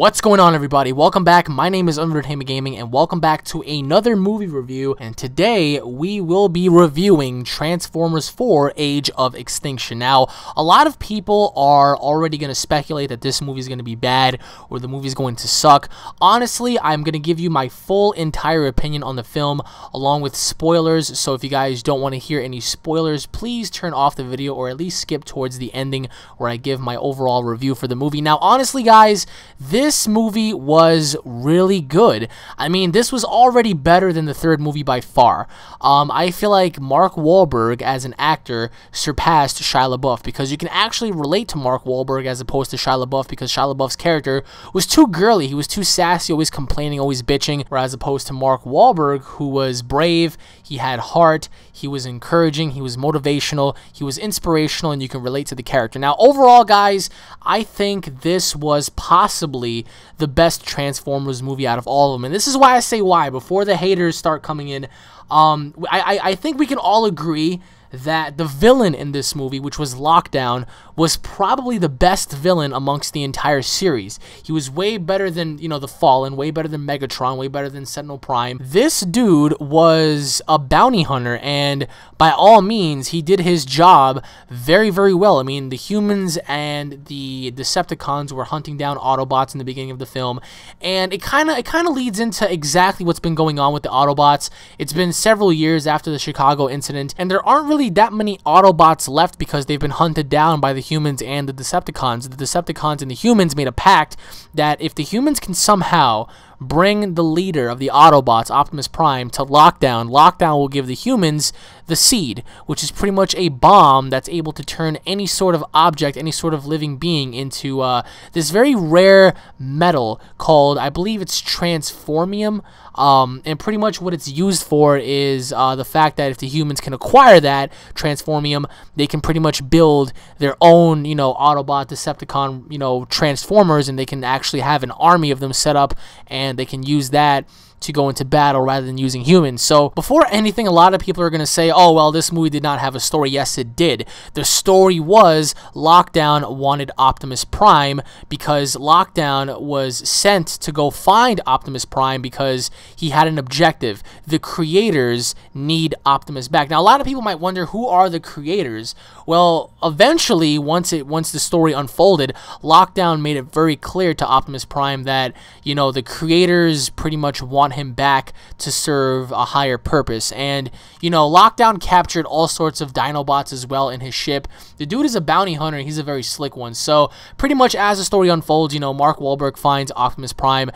What's going on, everybody? Welcome back. My name is UnrealEntGaming, and welcome back to another movie review. And today we will be reviewing Transformers 4: Age of Extinction. Now, a lot of people are already going to speculate that this movie is going to be bad or the movie is going to suck. Honestly, I'm going to give you my full entire opinion on the film along with spoilers. So if you guys don't want to hear any spoilers, please turn off the video or at least skip towards the ending where I give my overall review for the movie. Now, honestly, guys, this movie was really good. I mean, this was already better than the third movie by far. I feel like Mark Wahlberg as an actor surpassed Shia LaBeouf because you can actually relate to Mark Wahlberg as opposed to Shia LaBeouf because Shia LaBeouf's character was too girly. He was too sassy, always complaining, always bitching, whereas opposed to Mark Wahlberg, who was brave, he had heart, he was encouraging, he was motivational, he was inspirational, and you can relate to the character. Now, overall, guys, I think this was possibly the best Transformers movie out of all of them. And this is why I say why. Before the haters start coming in, I think we can all agree that the villain in this movie, which was Lockdown, was probably the best villain amongst the entire series. He was way better than, you know, the Fallen, way better than Megatron, way better than Sentinel Prime. This dude was a bounty hunter, and by all means, he did his job very, very well. I mean, the humans and the Decepticons were hunting down Autobots in the beginning of the film, and it kind of leads into exactly what's been going on with the Autobots. It's been several years after the Chicago incident, and there aren't really that many Autobots left because they've been hunted down by the humans and the Decepticons. The Decepticons and the humans made a pact that if the humans can somehow bring the leader of the Autobots, Optimus Prime, to Lockdown, Lockdown will give the humans the Seed, which is pretty much a bomb that's able to turn any sort of object, any sort of living being into this very rare metal called, I believe it's Transformium, and pretty much what it's used for is the fact that if the humans can acquire that Transformium, they can pretty much build their own, you know, Autobot, Decepticon, you know, Transformers, and they can actually have an army of them set up, and they can use that to go into battle rather than using humans. So before anything, a lot of people are going to say, oh, well, this movie did not have a story. Yes, it did. The story was Lockdown wanted Optimus Prime because Lockdown was sent to go find Optimus Prime because he had an objective. The creators need Optimus back. Now, a lot of people might wonder, who are the creators? Well, eventually, once the story unfolded, Lockdown made it very clear to Optimus Prime that, you know, the creators pretty much want him back to serve a higher purpose. And, you know, Lockdown captured all sorts of Dinobots as well in his ship. The dude is a bounty hunter. He's a very slick one. So pretty much as the story unfolds, you know, Mark Wahlberg finds Optimus Prime.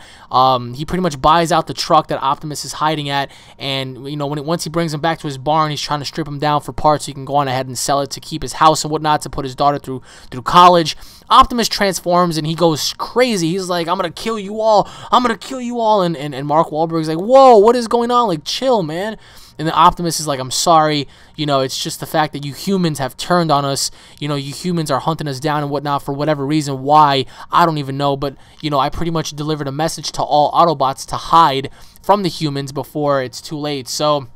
He pretty much buys out the truck that Optimus is hiding at, and, you know, once he brings him back to his barn, he's trying to strip him down for parts so he can go on ahead and sell it to keep his house and whatnot, to put his daughter through college. Optimus transforms and he goes crazy. He's like, I'm gonna kill you all. I'm gonna kill you all. And Mark Wahlberg's like, whoa, what is going on? Like, chill, man. And then Optimus is like, I'm sorry. You know, it's just the fact that you humans have turned on us. You know, you humans are hunting us down and whatnot for whatever reason. Why? I don't even know. But, you know, I pretty much delivered a message to all Autobots to hide from the humans before it's too late. So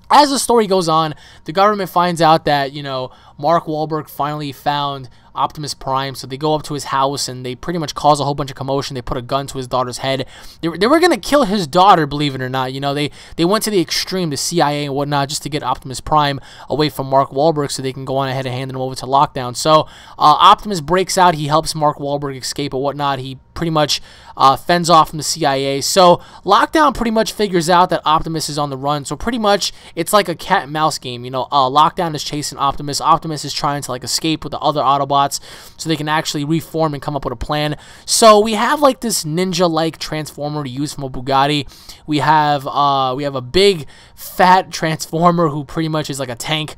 as the story goes on, the government finds out that, you know, Mark Wahlberg finally found Optimus Prime, so they go up to his house and they pretty much cause a whole bunch of commotion. They put a gun to his daughter's head. They were going to kill his daughter, believe it or not. You know, they went to the extreme, the CIA and whatnot, just to get Optimus Prime away from Mark Wahlberg so they can go on ahead and hand him over to Lockdown. So Optimus breaks out. He helps Mark Wahlberg escape and whatnot. He pretty much fends off from the CIA. So Lockdown pretty much figures out that Optimus is on the run. So pretty much it's like a cat and mouse game. You know, Lockdown is chasing Optimus. Optimus is trying to like escape with the other Autobots so they can actually reform and come up with a plan. So we have like this ninja-like transformer to use from a Bugatti. We have a big fat transformer who pretty much is like a tank.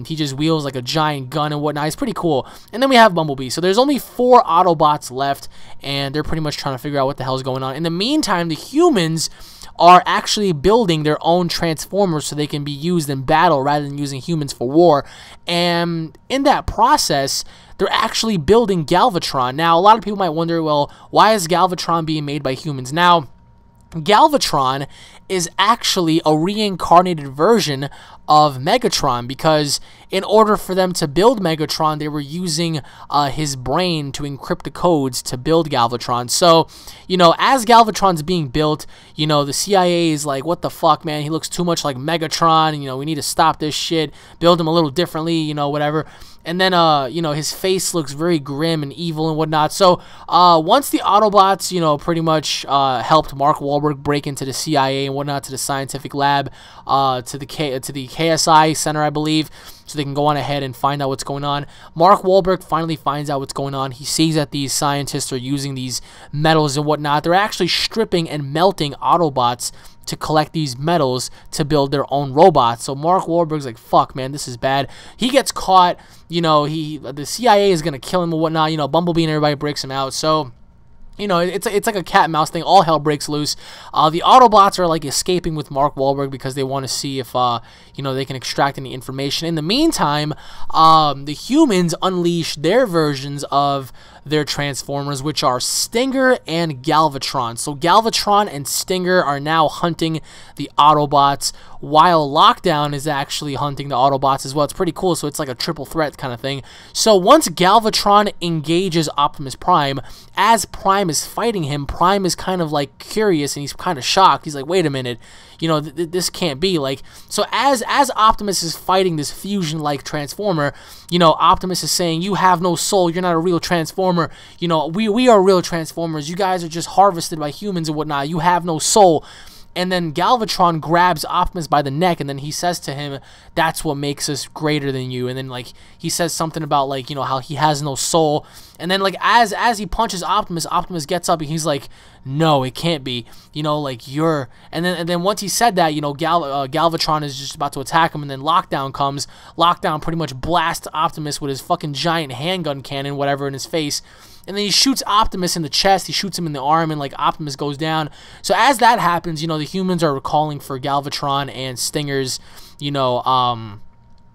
He just wields like a giant gun and whatnot. It's pretty cool. And then we have Bumblebee. So there's only 4 Autobots left, and they're pretty much trying to figure out what the hell is going on. In the meantime, the humans are actually building their own Transformers so they can be used in battle rather than using humans for war. And in that process, they're actually building Galvatron. Now, a lot of people might wonder, well, why is Galvatron being made by humans? Now, Galvatron is actually a reincarnated version of Megatron, because in order for them to build Megatron, they were using his brain to encrypt the codes to build Galvatron. So, you know, as Galvatron's being built, you know, the CIA is like, what the fuck, man? He looks too much like Megatron, and, you know, we need to stop this shit, build him a little differently, you know, whatever. And then, you know, his face looks very grim and evil and whatnot. So, once the Autobots, you know, pretty much helped Mark Wahlberg break into the CIA and whatnot, to the scientific lab, to the KSI Center, I believe, so they can go on ahead and find out what's going on. Mark Wahlberg finally finds out what's going on. He sees that these scientists are using these metals and whatnot. They're actually stripping and melting Autobots to collect these metals to build their own robots. So Mark Wahlberg's like, fuck, man, this is bad. He gets caught, you know, the CIA is going to kill him and whatnot. You know, Bumblebee and everybody breaks him out. So, you know, it's like a cat and mouse thing. All hell breaks loose. The Autobots are like escaping with Mark Wahlberg because they want to see if you know, they can extract any information. In the meantime, the humans unleash their versions of their Transformers, which are Stinger and Galvatron. So Galvatron and Stinger are now hunting the Autobots, while Lockdown is actually hunting the Autobots as well. It's pretty cool, so it's like a triple threat kind of thing. So once Galvatron engages Optimus Prime, as Prime is fighting him, Prime is kind of like curious and he's kind of shocked. He's like, wait a minute, you know, this can't be. Like, so as Optimus is fighting this fusion-like Transformer, you know, Optimus is saying, you have no soul, you're not a real Transformer, you know, we are real Transformers, you guys are just harvested by humans and whatnot, you have no soul. And then Galvatron grabs Optimus by the neck, and then he says to him, that's what makes us greater than you. And then, like, he says something about, like, you know, how he has no soul. And then, like, as he punches Optimus, Optimus gets up, and he's like, no, it can't be. You know, like, you're... And then once he said that, you know, Galvatron is just about to attack him, and then Lockdown comes. Lockdown pretty much blasts Optimus with his fucking giant handgun cannon, whatever, in his face. And then he shoots Optimus in the chest, he shoots him in the arm, and, like, Optimus goes down. So as that happens, you know, the humans are calling for Galvatron and Stinger's,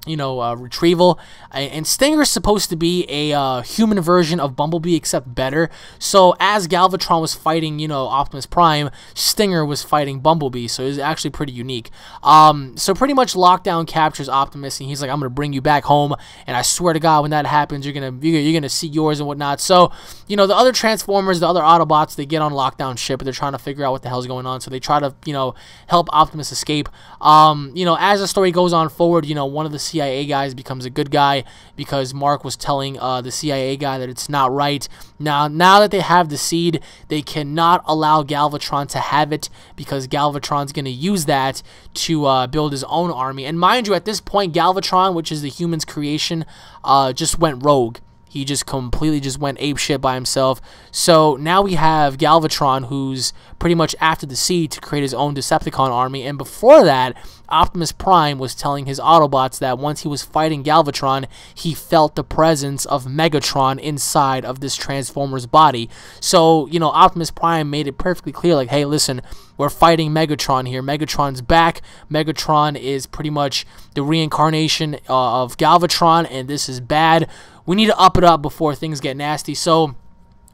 retrieval. And Stinger's supposed to be a human version of Bumblebee, except better. So as Galvatron was fighting, you know, Optimus Prime, Stinger was fighting Bumblebee. So it was actually pretty unique. So pretty much Lockdown captures Optimus, and he's like, I'm gonna bring you back home, and I swear to God, when that happens, you're gonna see yours and whatnot. So, you know, the other Transformers, the other Autobots, they get on Lockdown ship, but they're trying to figure out what the hell's going on. So they try to, you know, help Optimus escape. You know, as the story goes on forward, you know, one of the CIA guys becomes a good guy because Mark was telling the CIA guy that it's not right. Now that they have the seed, they cannot allow Galvatron to have it because Galvatron's going to use that to build his own army. And mind you, at this point, Galvatron, which is the human's creation, just went rogue. He just completely just went apeshit by himself. So now we have Galvatron, who's pretty much after the seed to create his own Decepticon army. And before that, Optimus Prime was telling his Autobots that once he was fighting Galvatron, he felt the presence of Megatron inside of this Transformer's body. So, you know, Optimus Prime made it perfectly clear, like, hey, listen, we're fighting Megatron here. Megatron's back. Megatron is pretty much the reincarnation of Galvatron, and this is bad. We need to up it up before things get nasty. So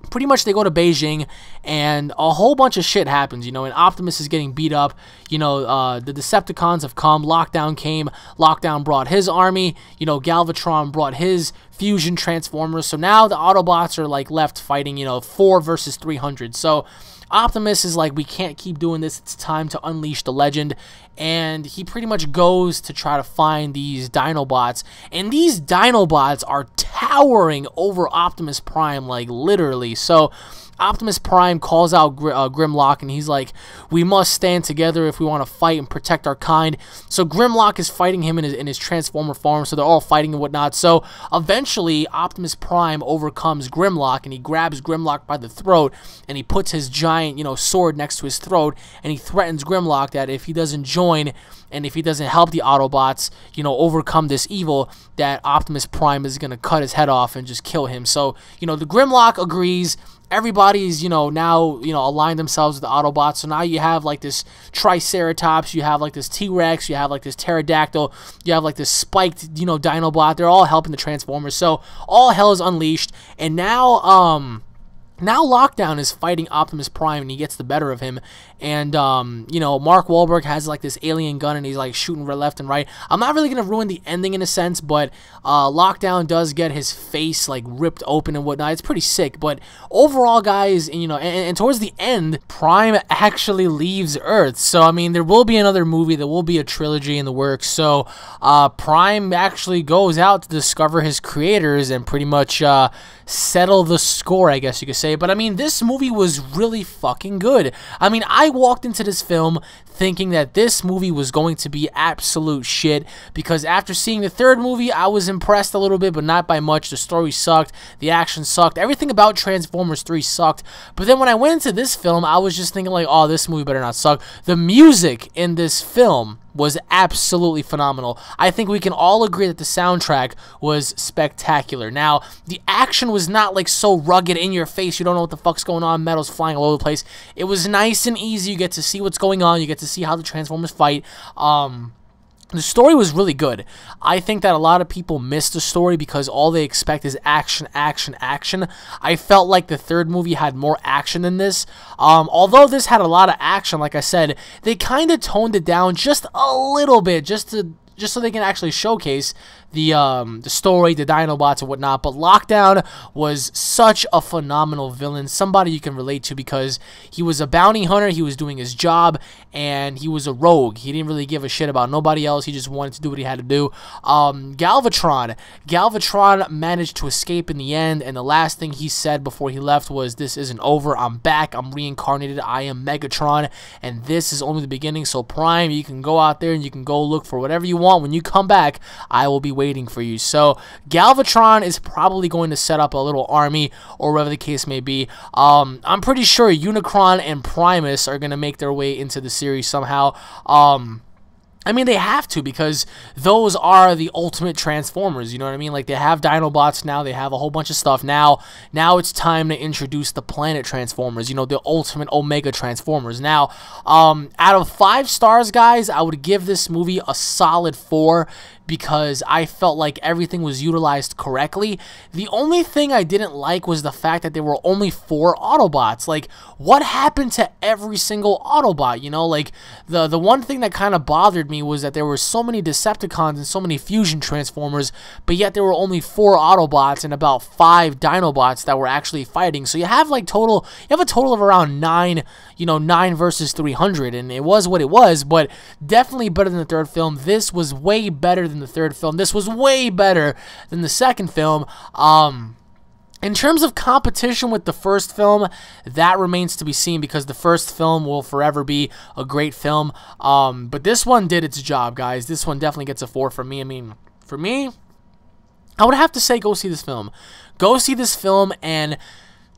pretty much they go to Beijing, and a whole bunch of shit happens, you know, and Optimus is getting beat up. You know, the Decepticons have come, Lockdown came, Lockdown brought his army, you know, Galvatron brought his fusion Transformers. So now the Autobots are, like, left fighting, you know, 4 versus 300. So Optimus is like, we can't keep doing this, it's time to unleash the legend. And he pretty much goes to try to find these Dinobots, and these Dinobots are towering over Optimus Prime, like, literally. So Optimus Prime calls out Grimlock, and he's like, we must stand together if we want to fight and protect our kind. So Grimlock is fighting him in his Transformer form, so they're all fighting and whatnot. So eventually Optimus Prime overcomes Grimlock, and he grabs Grimlock by the throat, and he puts his giant, you know, sword next to his throat, and he threatens Grimlock that if he doesn't join and if he doesn't help the Autobots, you know, overcome this evil, that Optimus Prime is going to cut his head off and just kill him. So, you know, the Grimlock agrees. Everybody's, you know, now, you know, aligned themselves with the Autobots. So now you have, like, this Triceratops, you have, like, this T-Rex, you have, like, this Pterodactyl, you have, like, this spiked, you know, Dinobot. They're all helping the Transformers. So all hell is unleashed. And now, Now Lockdown is fighting Optimus Prime, and he gets the better of him. And, you know, Mark Wahlberg has, like, this alien gun, and he's, like, shooting left and right. I'm not really going to ruin the ending in a sense, but Lockdown does get his face, like, ripped open and whatnot. It's pretty sick. But overall, guys, you know, and towards the end, Prime actually leaves Earth. So, I mean, there will be another movie. There will be a trilogy in the works. So, Prime actually goes out to discover his creators and pretty much settle the score, I guess you could say. But I mean, this movie was really fucking good. I mean, I walked into this film thinking that this movie was going to be absolute shit, because after seeing the third movie, I was impressed a little bit, but not by much. The story sucked, the action sucked, everything about Transformers 3 sucked. But then when I went into this film, I was just thinking like, oh, this movie better not suck. The music in this film was absolutely phenomenal. I think we can all agree that the soundtrack was spectacular. Now, the action was not like so rugged in your face, you don't know what the fuck's going on, metal's flying all over the place. It was nice and easy. You get to see what's going on, you get to see how the Transformers fight. The story was really good. I think that a lot of people miss the story because all they expect is action, action, action. I felt like the third movie had more action than this. Although this had a lot of action, like I said, they kind of toned it down just a little bit, just so they can actually showcase the story, the Dinobots and whatnot. But Lockdown was such a phenomenal villain, somebody you can relate to, because he was a bounty hunter, he was doing his job, and he was a rogue. He didn't really give a shit about nobody else, he just wanted to do what he had to do. Galvatron managed to escape in the end, and the last thing he said before he left was, "This isn't over, I'm back, I'm reincarnated, I am Megatron, and this is only the beginning." So Prime, you can go out there and you can go look for whatever you want. When you come back, I will be waiting for you. So Galvatron is probably going to set up a little army, or whatever the case may be. I'm pretty sure Unicron and Primus are going to make their way into the series somehow. I mean, they have to, because those are the ultimate Transformers, you know what I mean? Like, they have Dinobots now, they have a whole bunch of stuff now. Now it's time to introduce the Planet Transformers, you know, the ultimate Omega Transformers. Now, out of 5 stars, guys, I would give this movie a solid 4, because I felt like everything was utilized correctly. The only thing I didn't like was the fact that there were only 4 Autobots. Like, what happened to every single Autobot, you know? Like, the one thing that kind of bothered me was that there were so many Decepticons and so many Fusion Transformers, but yet there were only 4 Autobots and about 5 Dinobots that were actually fighting. So you have like a total of around 9, you know, 9 versus 300, and it was what it was, but definitely better than the third film. This was way better than the third film. This was way better than the second film. In terms of competition with the first film, that remains to be seen, because the first film will forever be a great film. But this one did its job, guys. This one definitely gets a 4 from me. I mean, for me, I would have to say go see this film. Go see this film, and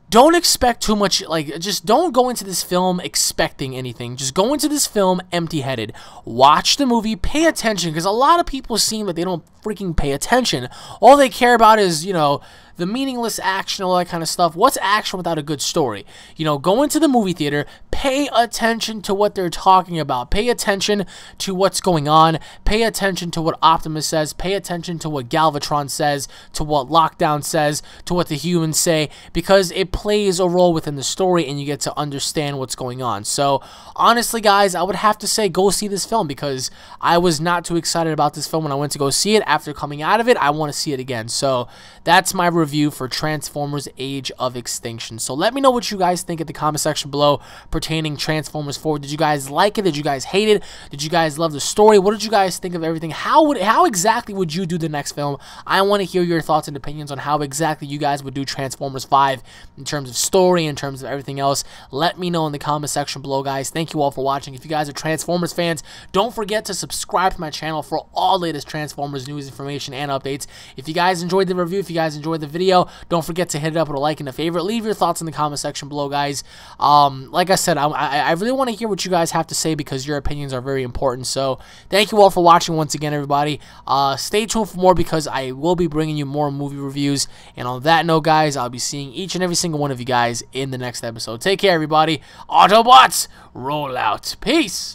don't expect too much. Like, just don't go into this film expecting anything. Just go into this film empty-headed. Watch the movie, pay attention, because a lot of people seem like they don't freaking pay attention. All they care about is, you know, the meaningless action, all that kind of stuff. What's action without a good story? You know, go into the movie theater, pay attention to what they're talking about. Pay attention to what's going on. Pay attention to what Optimus says. Pay attention to what Galvatron says, to what Lockdown says, to what the humans say, because it plays a role within the story, and you get to understand what's going on. So, honestly, guys, I would have to say go see this film, because I was not too excited about this film when I went to go see it. After coming out of it, I want to see it again. So, that's my review for Transformers Age of Extinction. So let me know what you guys think in the comment section below pertaining Transformers 4. Did you guys like it? Did you guys hate it? Did you guys love the story? What did you guys think of everything? How exactly would you do the next film? I want to hear your thoughts and opinions on how exactly you guys would do Transformers 5 in terms of story, in terms of everything else. Let me know in the comment section below, guys. Thank you all for watching. If you guys are Transformers fans, don't forget to subscribe to my channel for all latest Transformers news, information, and updates. If you guys enjoyed the review, if you guys enjoyed the video, don't forget to hit it up with a like and a favorite. Leave your thoughts in the comment section below, guys. Like I said, I really want to hear what you guys have to say, because your opinions are very important. So thank you all for watching once again, everybody. Stay tuned for more, because I will be bringing you more movie reviews. And on that note, guys, I'll be seeing each and every single one of you guys in the next episode. Take care, everybody. Autobots, roll out. Peace.